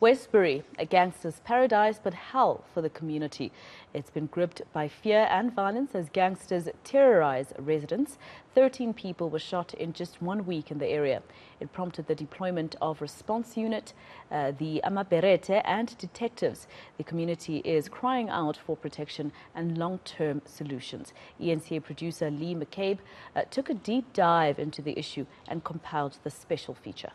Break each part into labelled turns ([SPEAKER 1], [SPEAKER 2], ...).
[SPEAKER 1] Westbury, a gangster's paradise but hell for the community. It's been gripped by fear and violence as gangsters terrorize residents. 13 people were shot in just 1 week in the area. It prompted the deployment of response unit, the Amaberete, and detectives. The community is crying out for protection and long-term solutions. eNCA producer McCabe took a deep dive into the issue and compiled the special feature.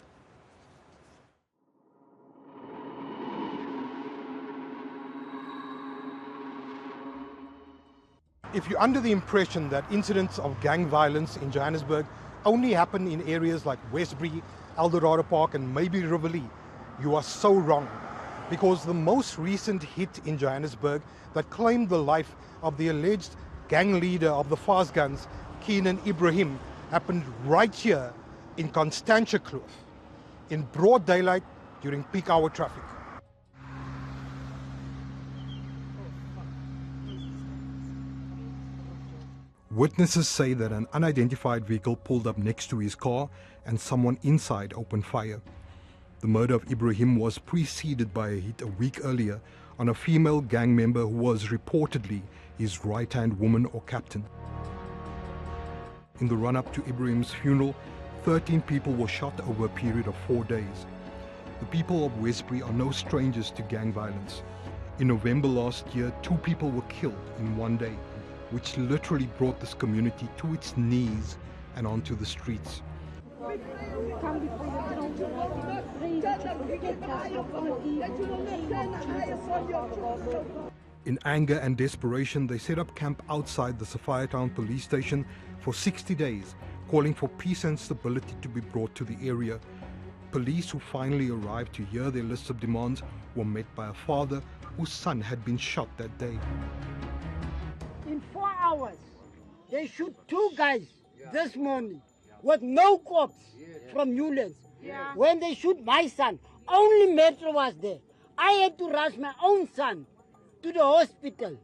[SPEAKER 2] If you're under the impression that incidents of gang violence in Johannesburg only happen in areas like Westbury, Eldorado Park and maybe Rivoli, you are so wrong. Because the most recent hit in Johannesburg that claimed the life of the alleged gang leader of the Fast Guns, Keenan Ibrahim, happened right here in Constantia Kloof, in broad daylight during peak hour traffic. Witnesses say that an unidentified vehicle pulled up next to his car and someone inside opened fire. The murder of Ibrahim was preceded by a hit a week earlier on a female gang member who was reportedly his right-hand woman or captain. In the run-up to Ibrahim's funeral, 13 people were shot over a period of 4 days. The people of Westbury are no strangers to gang violence. In November last year, 2 people were killed in 1 day, which literally brought this community to its knees and onto the streets. In anger and desperation, they set up camp outside the Sophiatown police station for 60 days, calling for peace and stability to be brought to the area. Police who finally arrived to hear their list of demands were met by a father whose son had been shot that day.
[SPEAKER 3] In 4 hours, they shoot 2 guys this morning with no cops from Newlands. When they shoot my son, only Metro was there. I had to rush my own son to the hospital.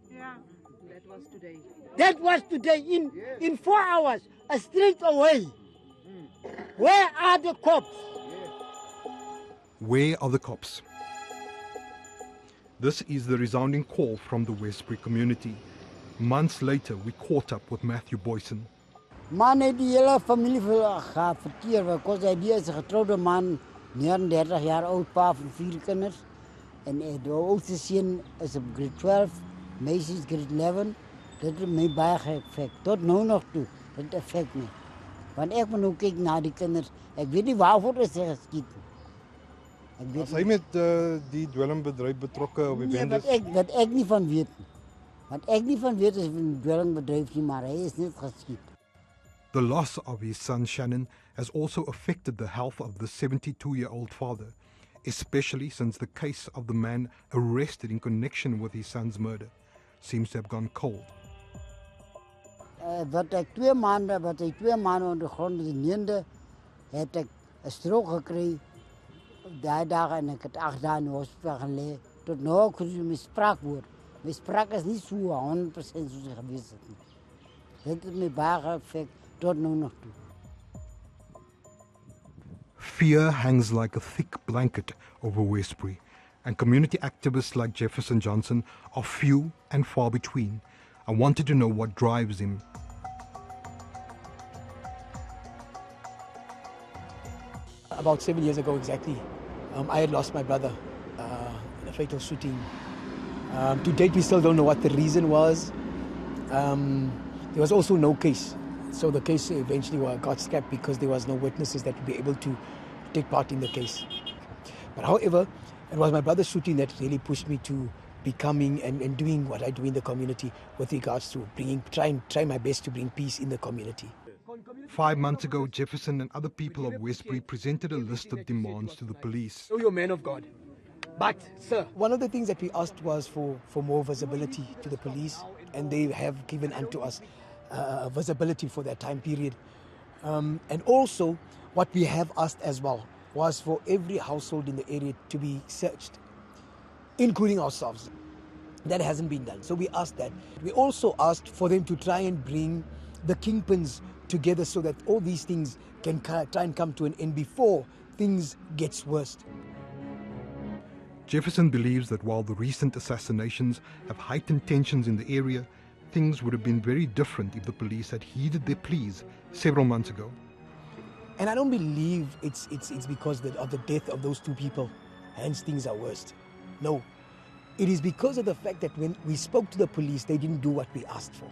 [SPEAKER 4] That was today.
[SPEAKER 3] That was today, in 4 hours, straight away. Where are the cops?
[SPEAKER 2] Where are the cops? This is the resounding call from the Westbury community. Months later, we caught up with Matthew Boyson.
[SPEAKER 3] Man het die hele familie verkeer, want hy is 'n getrouwde man, 39 jaar oud, pa van 4 kinders. En de oudste seun is op grade 12, meisie is grade 11. Dit het my baie geëffek. Tot nou nog toe, dit effek my. Want ek moet nou kyk na die kinders. Ek weet nie waarvoor is hy geskiet.
[SPEAKER 2] Was hy met die dwelmbedryf betrokke op die bendes?
[SPEAKER 3] Wat ek nie van weet nie. Want ek nie van weet is van die dwelmbedryf nie, maar hy is net geskiet.
[SPEAKER 2] The loss of his son Shannon has also affected the health of the 72-year-old father, especially since the case of the man arrested in connection with his son's murder seems to have gone cold.
[SPEAKER 3] Wat hy 2 maande onder de grond neemde, het ek 'n strook gekry. Daai dae en ek het 8 dae in die hospitaal gelê. Tot nou kon jy my spraakwoord. My spraak is nie so 100% soos hy gewees het nie. Dit het my baie geëffek tot nou nog toe.
[SPEAKER 2] Fear hangs like a thick blanket over Westbury, and community activists like Jefferson Johnson are few and far between. I wanted to know what drives him.
[SPEAKER 5] About 7 years ago exactly, I had lost my brother in a fatal shooting. To date, we still don't know what the reason was. There was also no case. So the case eventually got scrapped because there was no witnesses that would be able to take part in the case. But however, it was my brother's shooting that really pushed me to becoming and doing what I do in the community with regards to try my best to bring peace in the community.
[SPEAKER 2] 5 months ago, Jefferson and other people of Westbury presented a list of demands to the police.
[SPEAKER 5] So you're a man of God. But, sir, one of the things that we asked was for more visibility to the police, and they have given unto us visibility for that time period. And also, what we have asked as well was for every household in the area to be searched, including ourselves. That hasn't been done. So we asked that. We also asked for them to try and bring the kingpins together so that all these things can try and come to an end before things gets worse.
[SPEAKER 2] Jefferson believes that while the recent assassinations have heightened tensions in the area, things would have been very different if the police had heeded their pleas several months ago.
[SPEAKER 5] And I don't believe it's because of the death of those two people, hence things are worse. No, it is because of the fact that when we spoke to the police, they didn't do what we asked for.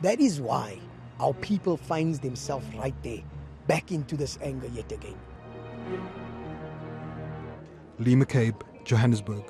[SPEAKER 5] That is why our people finds themselves right there, back into this anger yet again.
[SPEAKER 2] McCabe, Johannesburg.